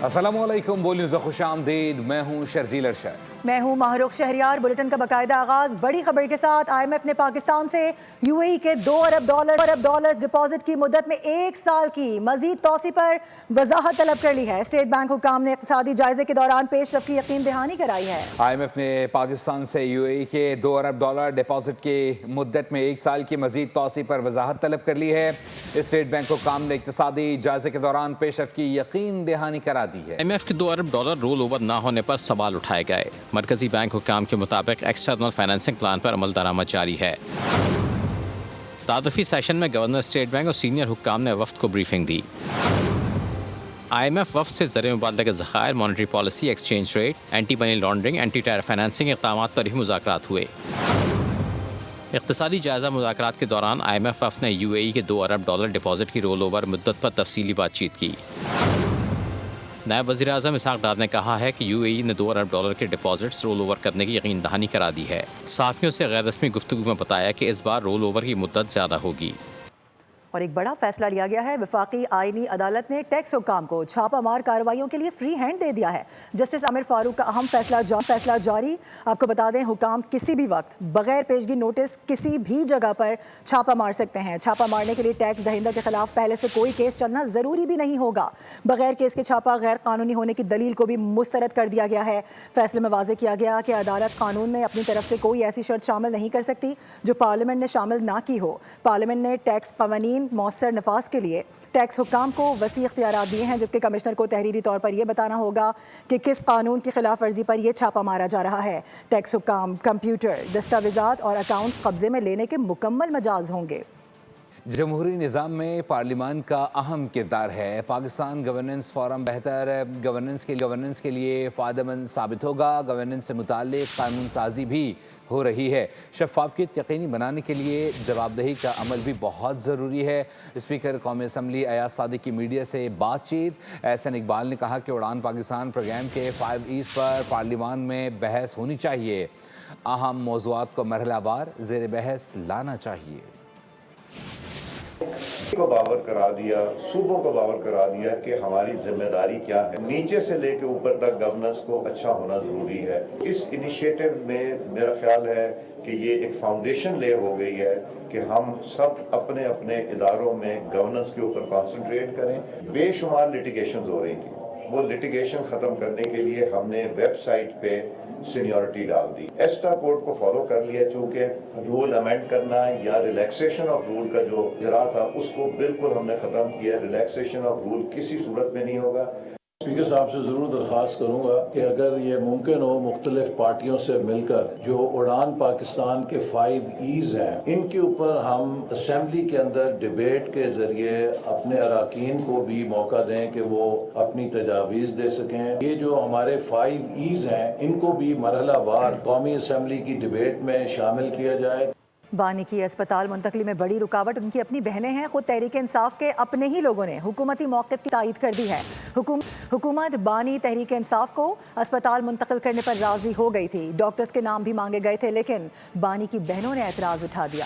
السلام علیکم، بول نیوز خوش آمدید۔ میں ہوں شرزیل ارشد۔ میں ہوں ماہرخ شہریار۔ بلیٹن کا باقاعدہ آغاز بڑی خبر کے ساتھ۔ آئی ایم ایف نے پاکستان سے یو اے ای کے 2 ارب ڈالرز ڈپازٹ کی مدت میں 1 سال کی مزید توسیع پر وضاحت طلب کر لی ہے۔ اسٹیٹ بینک حکام نے اقتصادی جائزے کے دوران پیش رفت کی یقین دہانی کرائی ہے۔ آئی ایم ایف نے پاکستان سے یو اے ای کے 2 ارب ڈالر ڈپازٹ کی مدت میں 1 سال کی مزید توسیع پر وضاحت طلب کر لی ہے۔ اسٹیٹ بینک حکام نے اقتصادی جائزے کے دوران پیش رفت کی یقین دہانی کرا دی ہے۔ آئی ایم ایف کے 2 ارب ڈالر رول اوور نہ ہونے پر سوال اٹھائے گئے۔ مرکزی بینک حکام کے مطابق ایکسٹرنل فائنینسنگ پلان پر عمل درآمد جاری ہے۔ تعارفی سیشن میں گورنر اسٹیٹ بینک اور سینئر حکام نے وفد کو بریفنگ دی۔ آئی ایم ایف وفد سے زر مبادلہ کے ذخائر، monetary policy, exchange rate, anti money laundering, anti terror financing اقدامات پر بھی مذاکرات ہوئے۔ اقتصادی جائزہ مذاکرات کے دوران آئی ایم ایف وفد نے یو اے ای کے 2 ارب ڈالر ڈپازٹ کی رول اوور مدت پر تفصیلی بات چیت کی۔ نائب وزیر اعظم اسحاق ڈار نے کہا ہے کہ یو اے ای نے 2 ارب ڈالر کے ڈپازٹس رول اوور کرنے کی یقین دہانی کرا دی ہے۔ صحافیوں سے غیر رسمی گفتگو میں بتایا کہ اس بار رول اوور کی مدت زیادہ ہوگی۔ اور ایک بڑا فیصلہ لیا گیا ہے۔ وفاقی آئینی عدالت نے ٹیکس حکام کو چھاپہ مار کارروائیوں کے لیے فری ہینڈ دے دیا ہے۔ جسٹس عامر فاروق کا اہم فیصلہ جاری۔ آپ کو بتا دیں حکام کسی بھی وقت بغیر پیشگی نوٹس کسی بھی جگہ پر چھاپہ مار سکتے ہیں۔ چھاپہ مارنے کے لیے ٹیکس دہندہ کے خلاف پہلے سے کوئی کیس چلنا ضروری بھی نہیں ہوگا۔ بغیر کیس کے چھاپہ غیر قانونی ہونے کی دلیل کو بھی مسترد کر دیا گیا ہے۔ فیصلے میں واضح کیا گیا کہ عدالت قانون میں اپنی طرف سے کوئی ایسی شرط شامل نہیں کر سکتی جو پارلیمنٹ نے شامل نہ کی ہو۔ پارلیمنٹ نے ٹیکس قوانین مؤثر نفاذ کے لیے ٹیکس حکام کو وسیع اختیارات دیے ہیں، جبکہ کمشنر کو تحریری طور پر یہ بتانا ہوگا کہ کس قانون کی خلاف ورزی پر یہ چھاپہ مارا جا رہا ہے۔ ٹیکس حکام کمپیوٹر، دستاویزات اور اکاؤنٹس قبضے میں لینے کے مکمل مجاز ہوں گے۔ جمہوری نظام میں پارلیمان کا اہم کردار ہے۔ پاکستان گورننس فورم بہتر گورننس کے لیے فائدہ مند ثابت ہوگا۔ گورننس سے متعلق قانون سازی بھی ہو رہی ہے۔ شفافیت یقینی بنانے کے لیے جواب دہی کا عمل بھی بہت ضروری ہے۔ اسپیکر قومی اسمبلی ایاز صادق کی میڈیا سے بات چیت۔ احسن اقبال نے کہا کہ اڑان پاکستان پروگرام کے 5 ایز پر پارلیمان میں بحث ہونی چاہیے۔ اہم موضوعات کو مرحلہ وار زیر بحث لانا چاہیے۔ کو باور کرا دیا، صوبوں کو باور کرا دیا کہ ہماری ذمہ داری کیا ہے۔ نیچے سے لے کے اوپر تک گورننس کو اچھا ہونا ضروری ہے۔ اس انیشیٹو میں میرا خیال ہے کہ یہ ایک فاؤنڈیشن لے ہو گئی ہے کہ ہم سب اپنے اپنے اداروں میں گورننس کے اوپر کانسنٹریٹ کریں۔ بے شمار لٹیگیشنز ہو رہی تھی، وہ لٹیگیشن ختم کرنے کے لیے ہم نے ویب سائٹ پہ سینیورٹی ڈال دی۔ ایسٹا کوڈ کو فالو کر لیا، چونکہ رول امینڈ کرنا یا ریلیکسیشن آف رول کا جو اجرا تھا اس کو بالکل ہم نے ختم کیا۔ ریلیکسیشن آف رول کسی صورت میں نہیں ہوگا۔ اسپیکر صاحب سے ضرور درخواست کروں گا کہ اگر یہ ممکن ہو مختلف پارٹیوں سے مل کر جو اڑان پاکستان کے 5 ایز ہیں ان کے اوپر ہم اسمبلی کے اندر ڈیبیٹ کے ذریعے اپنے اراکین کو بھی موقع دیں کہ وہ اپنی تجاویز دے سکیں۔ یہ جو ہمارے 5 ایز ہیں ان کو بھی مرحلہ وار قومی اسمبلی کی ڈیبیٹ میں شامل کیا جائے۔ بانی کی اسپتال منتقلی میں بڑی رکاوٹ ان کی اپنی بہنیں ہیں۔ خود تحریک انصاف کے اپنے ہی لوگوں نے حکومتی موقف کی تائید کر دی ہے۔ حکومت بانی تحریک انصاف کو اسپتال منتقل کرنے پر راضی ہو گئی تھی۔ ڈاکٹرز کے نام بھی مانگے گئے تھے، لیکن بانی کی بہنوں نے اعتراض اٹھا دیا۔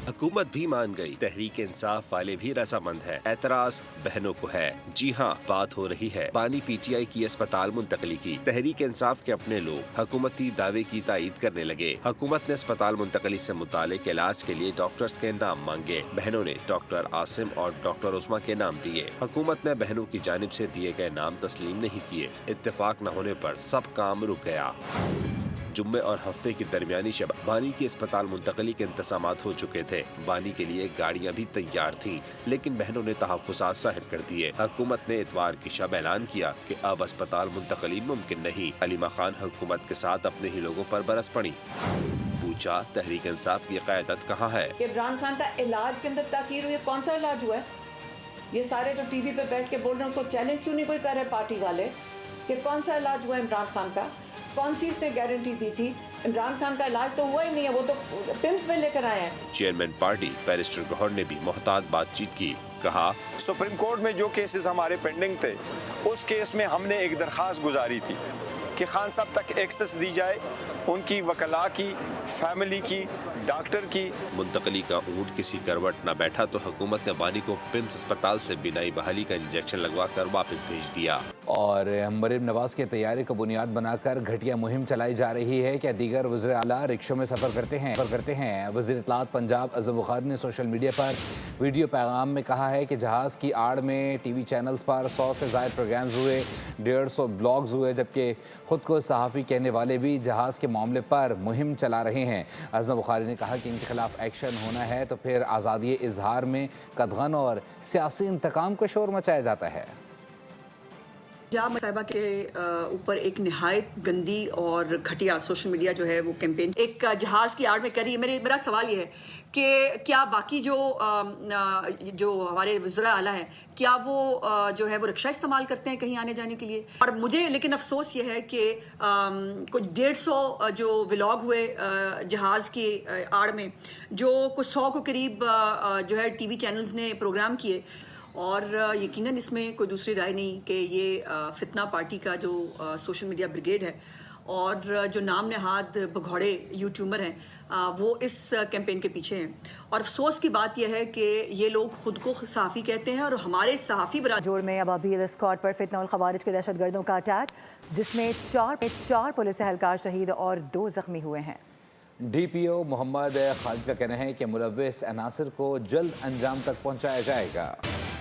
حکومت بھی مان گئی، تحریک انصاف والے بھی رضامند ہے، اعتراض بہنوں کو ہے۔ جی ہاں، بات ہو رہی ہے بانی پی ٹی آئی کی اسپتال منتقلی کی۔ تحریک انصاف کے اپنے لوگ حکومتی دعوے کی تائید کرنے لگے۔ حکومت نے اسپتال منتقلی سے متعلق علاج کے لیے ڈاکٹرز کے نام مانگے۔ بہنوں نے ڈاکٹر عاصم اور ڈاکٹر عثما کے نام دیے۔ حکومت نے بہنوں کی جانب سے دیے گئے نام تسلیم نہیں کیے۔ اتفاق نہ ہونے پر سب کام رک گیا۔ جمعے اور ہفتے کی درمیانی شب بانی کی اسپتال منتقلی کے انتظامات ہو چکے تھے۔ بانی کے لیے گاڑیاں بھی تیار تھیں، لیکن بہنوں نے تحفظات ظاہر کر دیے۔ حکومت نے اتوار کی شب اعلان کیا کہ اب اسپتال منتقلی ممکن نہیں۔ علیمہ خان حکومت کے ساتھ اپنے ہی لوگوں پر برس پڑی۔ پوچھا تحریک انصاف کی قیادت کہاں ہے؟ عمران خان کا علاج کے اندر تاخیر ہوئی ہے، کون سا علاج ہوا ہے؟ یہ سارے جو ٹی وی پہ بیٹھ کے بول رہے ہیں اس کو چیلنج کیوں نہیں کوئی کر رہے پارٹی والے کہ کون سا علاج ہوا ہے عمران خان کا؟ کون سی اس نے گارنٹی دی تھی؟ عمران خان کا علاج تو ہوا ہی نہیں ہے، وہ تو پمس میں لے کر آئے ہیں۔ چیئرمین پارٹی بیرسٹر گوہر نے بھی محتاط بات چیت کی۔ کہا سپریم کورٹ میں جو کیسز ہمارے پینڈنگ تھے اس کیس میں ہم نے ایک درخواست گزاری تھی کہ خان صاحب تک ایکسس دی جائے، ان کی وکلاء کی، فیملی کی، ڈاکٹر کی۔ منتقلی کا اونٹ کسی کروٹ نہ بیٹھا تو حکومت نے بانی کو پمس اسپتال سے بینائی بحالی کا انجیکشن لگوا کر واپس بھیج دیا۔ اور مریم نواز کے طیارے کو بنیاد بنا کر گھٹیا مہم چلائی جا رہی ہے کہ دیگر وزراء اعلیٰ رکشوں میں سفر کرتے ہیں وزیر اطلاعات پنجاب اعظم بخاری نے سوشل میڈیا پر ویڈیو پیغام میں کہا ہے کہ جہاز کی آڑ میں ٹی وی چینلز پر 100 سے زائد پروگرامز ہوئے، 150 بلاگز ہوئے، جبکہ خود کو صحافی کہنے والے بھی جہاز کے معاملے پر مہم چلا رہے ہیں۔ اعظم بخاری نے کہا کہ ان کے خلاف ایکشن ہونا ہے تو پھر آزادی اظہار میں قدغن اور سیاسی انتقام کو شور مچایا جاتا ہے۔ پنجاب صاحبہ کے اوپر ایک نہایت گندی اور گھٹیا سوشل میڈیا جو ہے وہ کیمپین ایک جہاز کی آڑ میں کر رہی ہے۔ میرا سوال یہ ہے کہ کیا باقی جو ہمارے وزراء اعلیٰ ہیں کیا وہ جو ہے وہ رکشہ استعمال کرتے ہیں کہیں آنے جانے کے لیے؟ اور مجھے لیکن افسوس یہ ہے کہ کچھ 150 جو ولاگ ہوئے جہاز کی آڑ میں، جو کچھ 100 کو قریب جو ہے ٹی وی چینلز نے پروگرام کیے، اور یقیناً اس میں کوئی دوسری رائے نہیں کہ یہ فتنہ پارٹی کا جو سوشل میڈیا بریگیڈ ہے اور جو نام نہاد بگھوڑے یوٹیوبر ہیں وہ اس کیمپین کے پیچھے ہیں۔ اور افسوس کی بات یہ ہے کہ یہ لوگ خود کو صحافی کہتے ہیں اور ہمارے صحافی جوڑ میں ابابیل اسکواڈ پر فتنہ الخوارج کے دہشت گردوں کا اٹیک، جس میں 4 پولیس اہلکار شہید اور 2 زخمی ہوئے ہیں۔ ڈی پی او محمد خالد کا کہنا ہے کہ ملوث عناصر کو جلد انجام تک پہنچایا جائے گا۔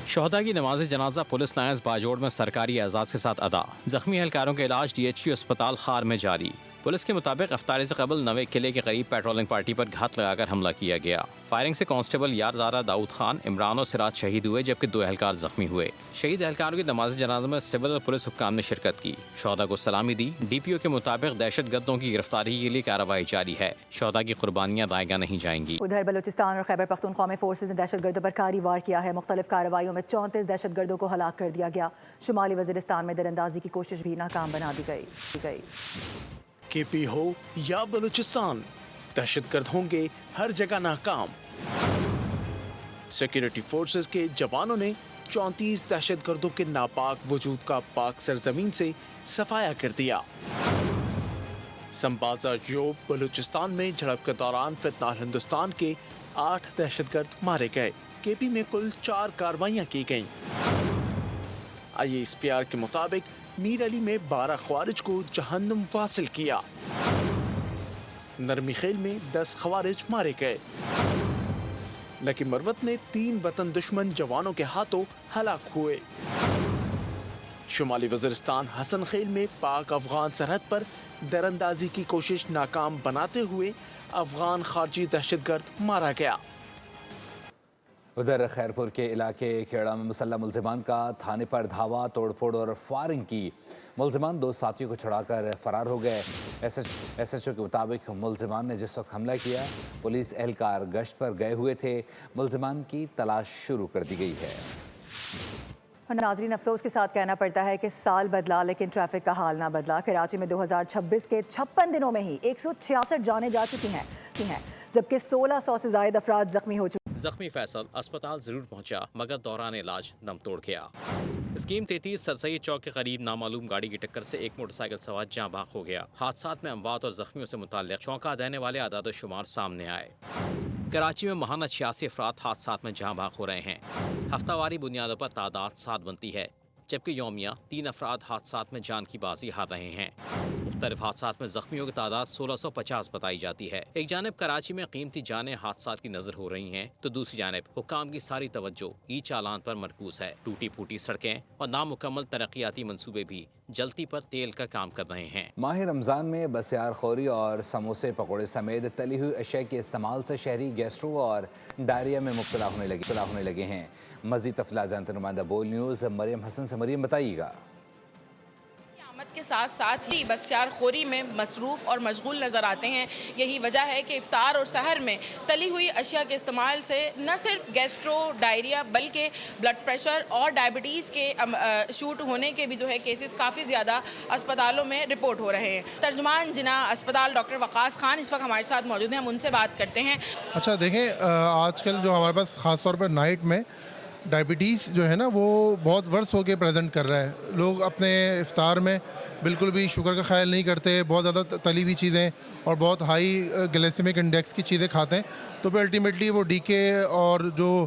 شہداء کی نماز جنازہ پولیس لائنز باجوڑ میں سرکاری اعزاز کے ساتھ ادا، زخمی اہلکاروں کا علاج DHQ اسپتال خار میں جاری۔ پولیس کے مطابق افطاری سے قبل نوے قلعے کے قریب پیٹرولنگ پارٹی پر گھات لگا کر حملہ کیا گیا۔ فائرنگ سے کانسٹیبل یارزارہ داؤد خان، عمران اور سراج شہید ہوئے، جبکہ 2 اہلکار زخمی ہوئے۔ شہید اہلکاروں کی نماز جنازہ میں سول اور پولیس حکام نے شرکت کی، شہداء کو سلامی دی۔ DPO کے مطابق دہشت گردوں کی گرفتاری کے لیے کارروائی جاری ہے، شہداء کی قربانیاں ضائع نہیں جائیں گی۔ ادھر بلوچستان اور خیبر پختونخوا میں فورسز نے دہشت گردوں پر کاری وار کیا ہے، مختلف کارروائیوں میں 34 دہشت گردوں کو ہلاک کر دیا گیا۔ شمالی وزیرستان میں دراندازی کی کوشش بھی ناکام بنا دی گئی۔ KP ہو یا بلوچستان، دہشت گرد ہوں گے ہر جگہ ناکام۔ سیکیورٹی فورسز کے جوانوں نے 34 دہشت گردوں کے ناپاک وجود کا پاک سرزمین سے صفایا کر دیا۔ سمبازا یوب بلوچستان میں جھڑپ کے دوران فتنہ ہندوستان کے 8 دہشت گرد مارے گئے۔ KP میں کل 4 کارروائیاں کی گئیں۔ ISPR کے مطابق میر علی میں 12 خوارج کو جہنم واصل کیا۔ نرمی خیل میں 10 خوارج مارے گئے۔ لکی مروت میں 3 وطن دشمن جوانوں کے ہاتھوں ہلاک ہوئے۔ شمالی وزیرستان حسن خیل میں پاک افغان سرحد پر دراندازی کی کوشش ناکام بناتے ہوئے افغان خارجی دہشت گرد مارا گیا۔ ادھر خیرپور کے علاقے کھیڑا میں مسلح ملزمان کا تھانے پر دھاوا، توڑ پھوڑ اور فائرنگ کی۔ ملزمان 2 ساتھیوں کو چھڑا کر فرار ہو گئے۔ SHO کے مطابق ملزمان نے جس وقت حملہ کیا، پولیس اہلکار گشت پر گئے ہوئے تھے۔ ملزمان کی تلاش شروع کر دی گئی ہے۔ ناظرین، افسوس کے ساتھ کہنا پڑتا ہے کہ سال بدلا لیکن ٹریفک کا حال نہ بدلا۔ کراچی میں 2026 کے 56 دنوں میں ہی 166 جانیں جا چکی ہیں، جبکہ 1600 سے زائد افراد زخمی ہو چکے۔ زخمی فیصل اسپتال ضرور پہنچا مگر دوران علاج دم توڑ گیا۔ اسکیم 33 سرسید چوک کے قریب نامعلوم گاڑی کی ٹکر سے ایک موٹر سائیکل سوار جاں بحق ہو گیا۔ حادثات میں اموات اور زخمیوں سے متعلق چونکا دینے والے اعداد و شمار سامنے آئے۔ کراچی میں ماہانہ 86 افراد حادثات میں جاں بحق ہو رہے ہیں۔ ہفتہ واری بنیادوں پر تعداد 7 بنتی ہے، جبکہ یومیہ 3 افراد حادثات میں جان کی بازی ہار رہے ہیں۔ مختلف حادثات میں زخمیوں کی تعداد 1650 بتائی جاتی ہے۔ ایک جانب کراچی میں قیمتی جانیں حادثات کی نظر ہو رہی ہیں تو دوسری جانب حکام کی ساری توجہ ای چالان پر مرکوز ہے۔ ٹوٹی پھوٹی سڑکیں اور نامکمل ترقیاتی منصوبے بھی جلتی پر تیل کا کام کر رہے ہیں۔ ماہ رمضان میں بسیار خوری اور سموسے پکوڑے سمیت تلی ہوئی اشیاء کے استعمال سے شہری گیسٹرو اور ڈائریا میں مبتلا ہونے لگے ہیں۔ مزید تفصیلات جانتے نمائندہ بول نیوز مریم حسن سے۔ مریم بتائیے گا۔ آمد کے ساتھ ساتھ ہی بسیار خوری میں مصروف اور مشغول نظر آتے ہیں۔ یہی وجہ ہے کہ افطار اور سحر میں تلی ہوئی اشیاء کے استعمال سے نہ صرف گیسٹرو ڈائریا بلکہ بلڈ پریشر اور ڈائبٹیز کے شوٹ ہونے کے بھی کیسز کافی زیادہ اسپتالوں میں رپورٹ ہو رہے ہیں۔ ترجمان جناح اسپتال ڈاکٹر وقاص خان اس وقت ہمارے ساتھ موجود ہیں، ہم ان سے بات کرتے ہیں۔ اچھا دیکھیں، آج کل جو ہمارے پاس خاص طور پر نائٹ میں ڈائبٹیز جو ہے نا وہ بہت ورس ہو کے پریزنٹ کر رہا ہے۔ لوگ اپنے افطار میں بالکل بھی شوگر کا خیال نہیں کرتے، بہت زیادہ تلی ہوئی چیزیں اور بہت ہائی گلیسیمک انڈیکس کی چیزیں کھاتے ہیں، تو پھر الٹیمیٹلی وہ ڈی کے اور جو